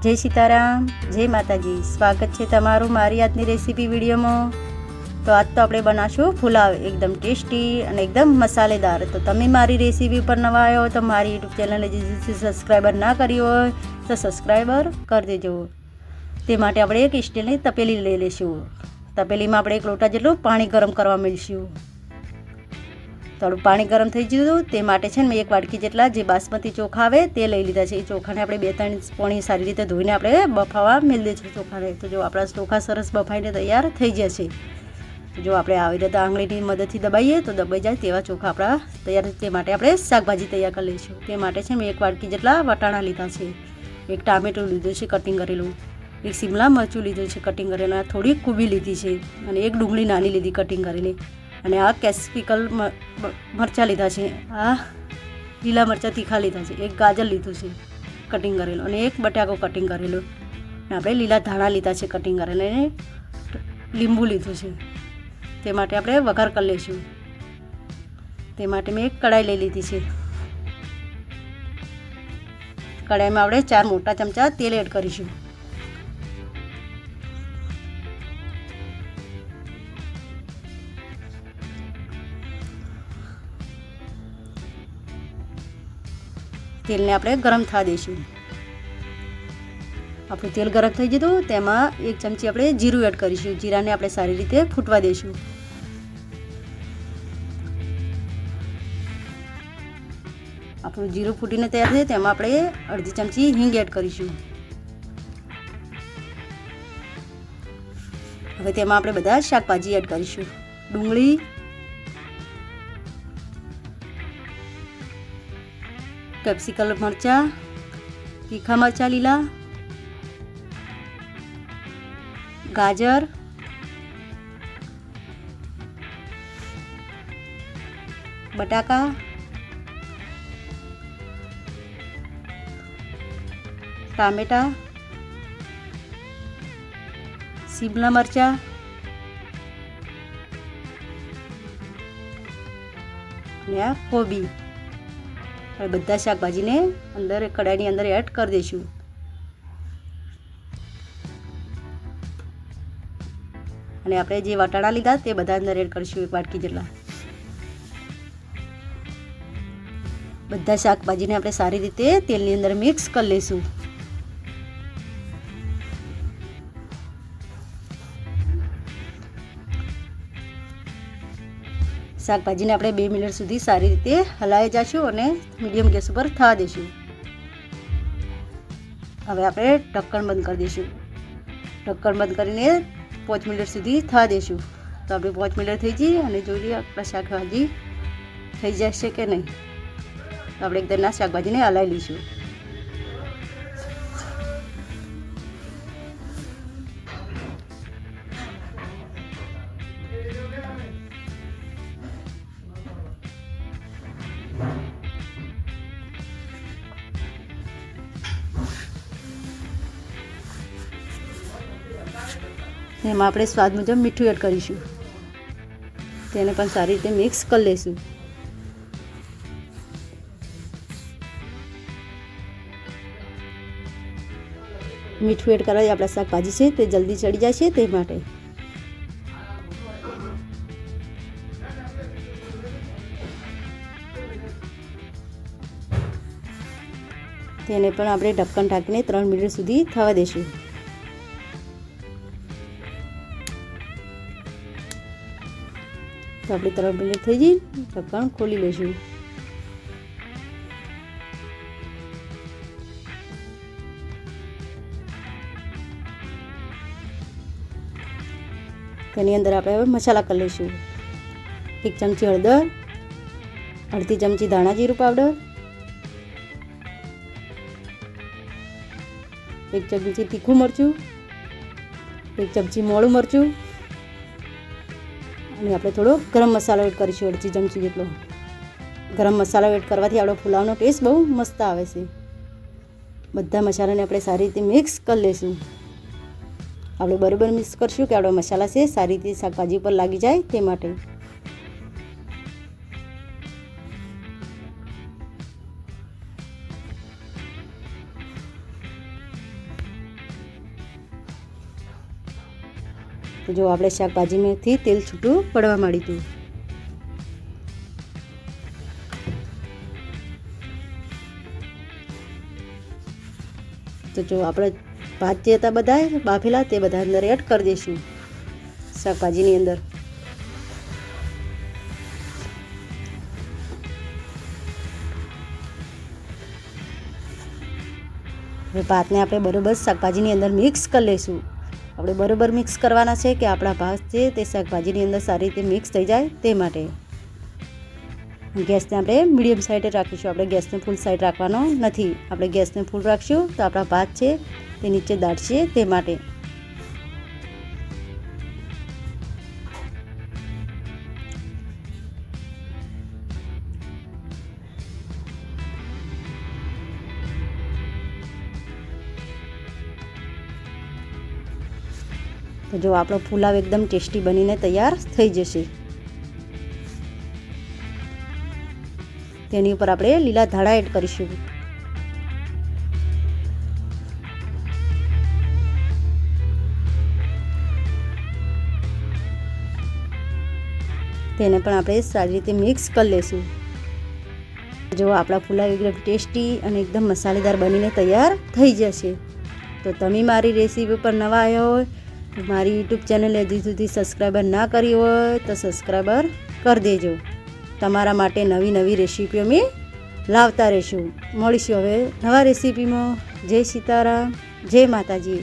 જય સીતારામ, જય માતાજી. સ્વાગત છે તમારું મારી આજની રેસીપી વિડીયોમાં. તો આજ તો આપણે બનાવશું પુલાવ, એકદમ ટેસ્ટી અને એકદમ મસાલેદાર. તો તમે મારી રેસીપી પર નવા આવ્યો તો મારી યુટ્યુબ ચેનલને જે સબસ્ક્રાઈબર ના કરી હોય તો સબસ્ક્રાઈબર કરી દેજો. તે માટે આપણે એક સ્ટીલની તપેલી લઈ લઈશું. તપેલીમાં આપણે એક લોટા જેટલું પાણી ગરમ કરવા મળીશું. થોડું પાણી ગરમ થઈ ગયું તે માટે છે ને મેં એક વાટકી જેટલા જે બાસમતી ચોખા આવે તે લઈ લીધા છે. એ ચોખાને આપણે 2-3 પોણી સારી રીતે ધોઈને આપણે બફાવા મેળ દઈશું ચોખાને. તો જો આપણા ચોખા સરસ બફાઈને તૈયાર થઈ ગયા છે. જો આપણે આવી રીતે આંગળીની મદદથી દબાઈએ તો દબાઈ જાય તેવા ચોખા આપણા તૈયાર. તે માટે આપણે શાકભાજી તૈયાર કરી લઈશું. તે માટે છે મેં એક વાટકી જેટલા વટાણા લીધા છે, એક ટામેટું લીધું છે કટિંગ કરેલું, એક શિમલા મરચું લીધું છે કટિંગ કરેલું, થોડી કૂબી લીધી છે અને એક ડુંગળી નાની લીધી કટિંગ કરેલી, અને આ કેપ્સિકમ મરચાં લીધા છે, આ લીલા મરચાં તીખા લીધા છે, એક ગાજર લીધું છે કટિંગ કરેલું અને એક બટાકો કટિંગ કરેલું, અને આપણે લીલા ધાણા લીધા છે કટિંગ કરેલા અને લીંબુ લીધું છે. તે માટે આપણે વઘાર કરી લઈશું. તે માટે મેં એક કઢાઈ લઈ લીધી છે. કઢાઈમાં આપણે 4 મોટા ચમચા તેલ એડ કરીશું. તેલને આપણે ગરમ થવા દઈશું. આપણું તેલ ગરમ થઈ જતું તેમાં 1 ચમચી આપણે જીરું એડ કરીશું. જીરાને આપણે સારી રીતે ફૂટવા દઈશું. આપણું જીરું ફૂટીને તૈયાર થાય તેમાં આપણે અડધી ચમચી હિંગ એડ કરીશું. હવે તેમાં આપણે બધા શાકભાજી એડ કરીશું. ડુંગળી, કેપ્સિકમ મરચાં, તીખા મરચાં લીલા, ગાજર, બટાકા, ટામેટાં, શિમલા મરચાં અને આ કોબી. હવે બધા શાકભાજીને અંદર કઢાઈની અંદર એડ કરી દઈશું. અને આપણે જે વટાણા લીધા તે બધા અંદર એડ કરીશું, 1 વાટકી જેટલા. બધા શાકભાજીને આપણે સારી રીતે તેલની અંદર મિક્સ કરી લઈશું. શાકભાજીને આપણે 2 મિનિટ સુધી સારી રીતે હલાવી જઈશું અને મીડિયમ ગેસ ઉપર થવા દઈશું. હવે આપણે ઢક્કણ બંધ કરી દઈશું. ઢક્કણ બંધ કરીને 5 મિનિટ સુધી થવા દઈશું. તો આપણે 5 મિનિટ થઈ જઈએ અને જોઈએ આપણા શાકભાજી થઈ જશે કે નહીં. તો આપણે એકદમ શાકભાજીને હલાવી લઈશું. એમાં આપણે સ્વાદ મુજબ મીઠું એડ કરીશું. તેને પણ સારી રીતે મિક્સ કરી લઈશું. મીઠું એડ કરવાથી આપણા શાકભાજી છે તે જલ્દી ચડી જાય છે. તે માટે તેને પણ આપણે ઢક્કણ ઢાંકીને 3 મિનિટ સુધી થવા દઈશું. તો આપણે 3 મિનિટ થઈ જઈ ઢક્કણ ખોલી લઈશું. તેની અંદર આપણે હવે મસાલા કરી લઈશું. 1 ચમચી હળદર, અડધી ચમચી ધાણા જીરું પાવડર, 1 ચમચી તીખું મરચું, 1 ચમચી મોળું મરચું, અને આપણે થોડો ગરમ મસાલો એડ કરીશું, અડધી ચમચી જેટલો. ગરમ મસાલો એડ કરવાથી આપણો પુલાવનો ટેસ્ટ બહુ મસ્ત આવે છે. બધા મસાલાને આપણે સારી રીતે મિક્સ કરી લઈશું. આપણે બરાબર મિક્સ કરશું કે આપણો મસાલા છે સારી રીતે શાકભાજી પર લાગી જાય તે માટે. તો જો આપણે શાકભાજીમાંથી તેલ છૂટું પડવા માંડ્યું હતું. તો જો આપણે ભાત જે હતા બધા બાફેલા તે બધા અંદર એડ કરી દઈશું શાકભાજીની અંદર. હવે ભાતને આપણે બરોબર શાકભાજીની અંદર મિક્સ કરી લઈશું. આપણે બરોબર મિક્સ કરવાના છે કે આપણા ભાત છે તે શાકભાજીની અંદર સારી રીતે મિક્સ થઈ જાય તે માટે. ગેસને આપણે મીડિયમ સાઈડે રાખીશું. આપણે ગેસને ફૂલ સાઈડ રાખવાનો નથી. આપણે ગેસને ફૂલ રાખીશું તો આપણા ભાત છે તે નીચે દાટશે તે માટે. તો જો આપણો પુલાવ એકદમ ટેસ્ટી બનીને તૈયાર થઈ જશે. તેની ઉપર આપણે લીલા ધાણા એડ કરીશું. તેને પણ આપણે સારી રીતે મિક્સ કરી લઈશું. જો આપણા પુલાવ એકદમ ટેસ્ટી અને એકદમ મસાલેદાર બનીને તૈયાર થઈ જશે. તો તમે મારી રેસીપી પર નવા આવ્યા હોય, મારી યુટ્યુબ ચેનલ હજી સુધી સબસ્ક્રાઈબર ના કરી હોય તો સબસ્ક્રાઈબર કરી દેજો. તમારા માટે નવી નવી રેસીપીઓ અમે લાવતા રહીશું. મળીશું હવે નવા રેસીપીમાં. જય સીતારામ, જય માતાજી.